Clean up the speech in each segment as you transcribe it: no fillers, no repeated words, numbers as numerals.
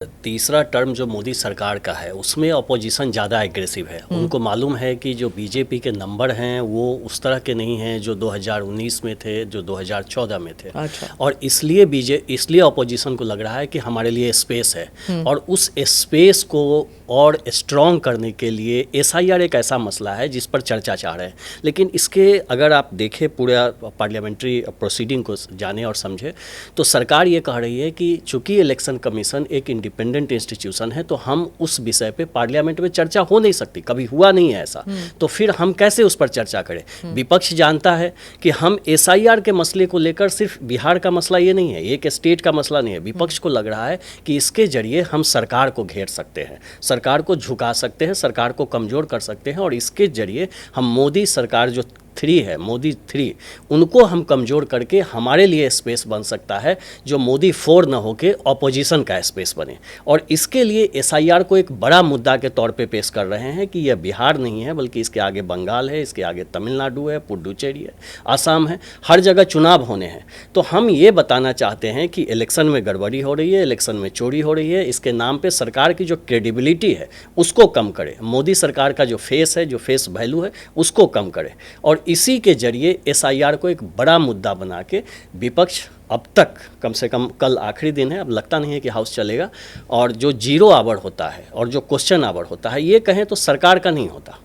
तीसरा टर्म जो मोदी सरकार का है उसमें अपोजिशन ज़्यादा एग्रेसिव है। उनको मालूम है कि जो बीजेपी के नंबर हैं वो उस तरह के नहीं हैं जो 2019 में थे, जो 2014 में थे। अच्छा। और इसलिए अपोजिशन को लग रहा है कि हमारे लिए स्पेस है और उस स्पेस को और स्ट्रॉन्ग करने के लिए एसआईआर एक ऐसा मसला है जिस पर चर्चा चाह रहे हैं। लेकिन इसके अगर आप देखें पूरा पार्लियामेंट्री प्रोसीडिंग को जाने और समझे तो सरकार ये कह रही है कि चूंकि इलेक्शन कमीशन एक इंडिपेंडेंट इंस्टीट्यूशन है तो हम उस विषय पे पार्लियामेंट में चर्चा हो नहीं सकती, कभी हुआ नहीं है ऐसा। तो फिर हम कैसे उस पर चर्चा करें? विपक्ष जानता है कि हम एसआईआर के मसले को लेकर सिर्फ बिहार का मसला ये नहीं है, एक स्टेट का मसला नहीं है। विपक्ष को लग रहा है कि इसके जरिए हम सरकार को घेर सकते हैं, सरकार को झुका सकते हैं, सरकार को कमज़ोर कर सकते हैं और इसके जरिए हम मोदी सरकार जो 3 है, मोदी 3, उनको हम कमज़ोर करके हमारे लिए स्पेस बन सकता है जो मोदी 4 न होके ऑपोजिशन का स्पेस बने। और इसके लिए एसआईआर को एक बड़ा मुद्दा के तौर पे पेश कर रहे हैं कि यह बिहार नहीं है बल्कि इसके आगे बंगाल है, इसके आगे तमिलनाडु है, पुडुचेरी है, आसाम है, हर जगह चुनाव होने हैं। तो हम ये बताना चाहते हैं कि इलेक्शन में गड़बड़ी हो रही है, इलेक्शन में चोरी हो रही है, इसके नाम पर सरकार की जो क्रेडिबिलिटी है उसको कम करे, मोदी सरकार का जो फेस है, जो फेस वैल्यू है उसको कम करे। और इसी के जरिए एसआईआर को एक बड़ा मुद्दा बना के विपक्ष अब तक कम से कम, कल आखिरी दिन है, अब लगता नहीं है कि हाउस चलेगा, और जो 0 आवर होता है और जो क्वेश्चन आवर होता है ये कहें तो सरकार का नहीं होता,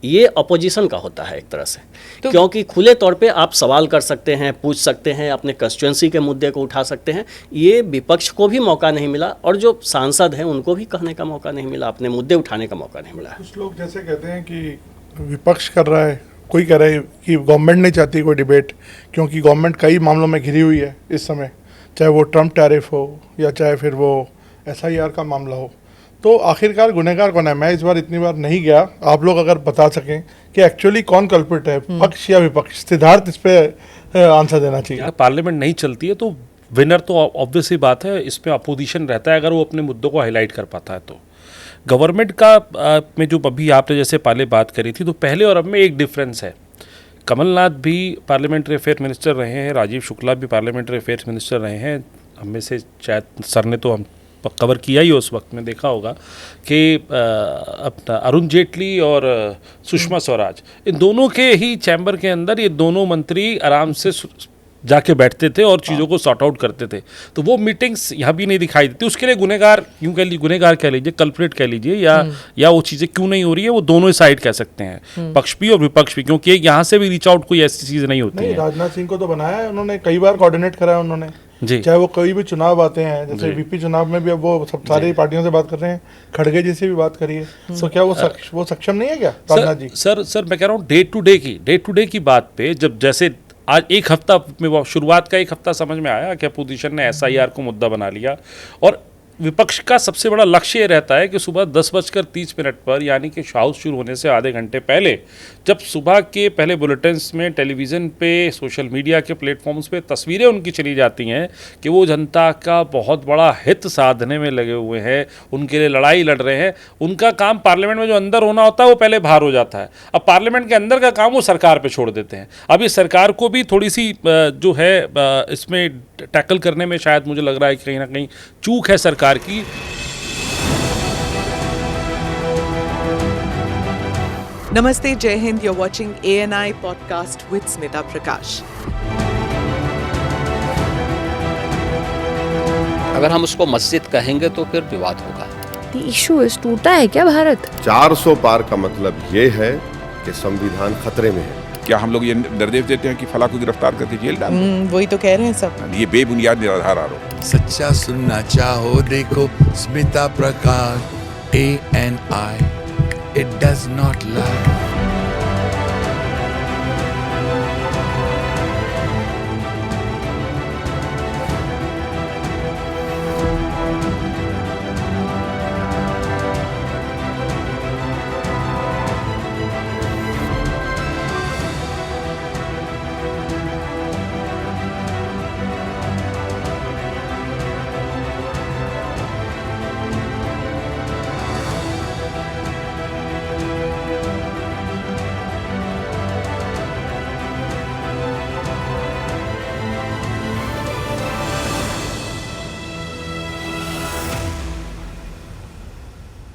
ये अपोजिशन का होता है एक तरह से। तो क्योंकि खुले तौर पे आप सवाल कर सकते हैं, पूछ सकते हैं, अपने कंस्टिट्यूंसी के मुद्दे को उठा सकते हैं। ये विपक्ष को भी मौका नहीं मिला और जो सांसद हैं उनको भी कहने का मौका नहीं मिला, अपने मुद्दे उठाने का मौका नहीं मिला। कुछ लोग जैसे कहते हैं कि विपक्ष कर रहा है, कोई कह रहा है कि गवर्नमेंट नहीं चाहती कोई डिबेट, क्योंकि गवर्नमेंट कई मामलों में घिरी हुई है इस समय, चाहे वो ट्रम्प टैरिफ हो या चाहे फिर वो एसआईआर का मामला हो। तो आखिरकार गुनहगार कौन है? मैं इस बार इतनी बार नहीं गया, आप लोग अगर बता सकें कि एक्चुअली कौन कल्प्रिट है, पक्ष या विपक्ष? सिद्धार्थ इस पे आंसर देना चाहिए। अगर पार्लियामेंट नहीं चलती है तो विनर तो ऑब्वियस ही बात है, इसमें अपोजिशन रहता है अगर वो अपने मुद्दों को हाईलाइट कर पाता है तो। गवर्नमेंट का में जो अभी आपने जैसे पहले बात करी थी तो पहले और अब में एक डिफरेंस है। कमलनाथ भी पार्लियामेंट्री अफेयर मिनिस्टर रहे हैं, राजीव शुक्ला भी पार्लियामेंट्री अफेयर्स मिनिस्टर रहे हैं। हमें से शायद सर ने तो हम कवर किया ही उस वक्त में, देखा होगा कि अपना अरुण जेटली और सुषमा स्वराज, इन दोनों के ही चैम्बर के अंदर ये दोनों मंत्री आराम से जाके बैठते थे और चीज़ों को सॉर्ट आउट करते थे। तो वो मीटिंग्स यहाँ भी नहीं दिखाई देती। उसके लिए गुनहगार यूँ कह लीजिए, गुनहगार कह लीजिए, कल्प्रिट कह लीजिए, या वो चीज़ें क्यों नहीं हो रही है, वो दोनों ही साइड कह सकते हैं, पक्ष भी और विपक्ष भी, क्योंकि यहाँ से भी रीच आउट कोई ऐसी चीज़ नहीं होती है। राजनाथ सिंह को तो बनाया है उन्होंने, कई बार कोऑर्डिनेट करा है उन्होंने जी, चाहे वो कोई भी चुनाव आते हैं, जैसे वीपी चुनाव में भी अब वो सब सारी पार्टियों से बात कर रहे हैं, खड़गे जी से भी बात करी है। तो क्या वो सक्षम नहीं है क्या राजनाथ जी? सर मैं कह रहा हूँ डे टू डे की बात पे, जब जैसे आज एक हफ्ता में वो शुरुआत का एक हफ्ता समझ में आया कि अपोजिशन ने एसआईआर को मुद्दा बना लिया और विपक्ष का सबसे बड़ा लक्ष्य ये रहता है कि सुबह 10:30 पर, यानी कि हाउस शुरू होने से आधे घंटे पहले, जब सुबह के पहले बुलेटिन्स में, टेलीविज़न पे, सोशल मीडिया के प्लेटफॉर्म्स पे तस्वीरें उनकी चली जाती हैं कि वो जनता का बहुत बड़ा हित साधने में लगे हुए हैं, उनके लिए लड़ाई लड़ रहे हैं। उनका काम पार्लियामेंट में जो अंदर होना होता है वो पहले बाहर हो जाता है। अब पार्लियामेंट के अंदर का काम वो सरकार पर छोड़ देते हैं। अब इस सरकार को भी थोड़ी सी जो है इसमें टैकल करने में शायद मुझे लग रहा है कि कहीं ना कहीं चूक है सरकार की। नमस्ते, जय Hind. You're watching ANI podcast with Smita प्रकाश। अगर हम उसको मस्जिद कहेंगे तो फिर विवाद होगा। The issue is, टूटा है क्या भारत? 400 पार का मतलब ये है कि संविधान खतरे में है। क्या हम लोग ये निर्देश देते हैं कि फला को गिरफ्तार करके जेल डाल? वही तो कह रहे हैं सब। ये बेबुनियाद निराधार आरोप। सच्चा सुनना चाहो देखो स्मिता प्रकाश ANI, it does not lie।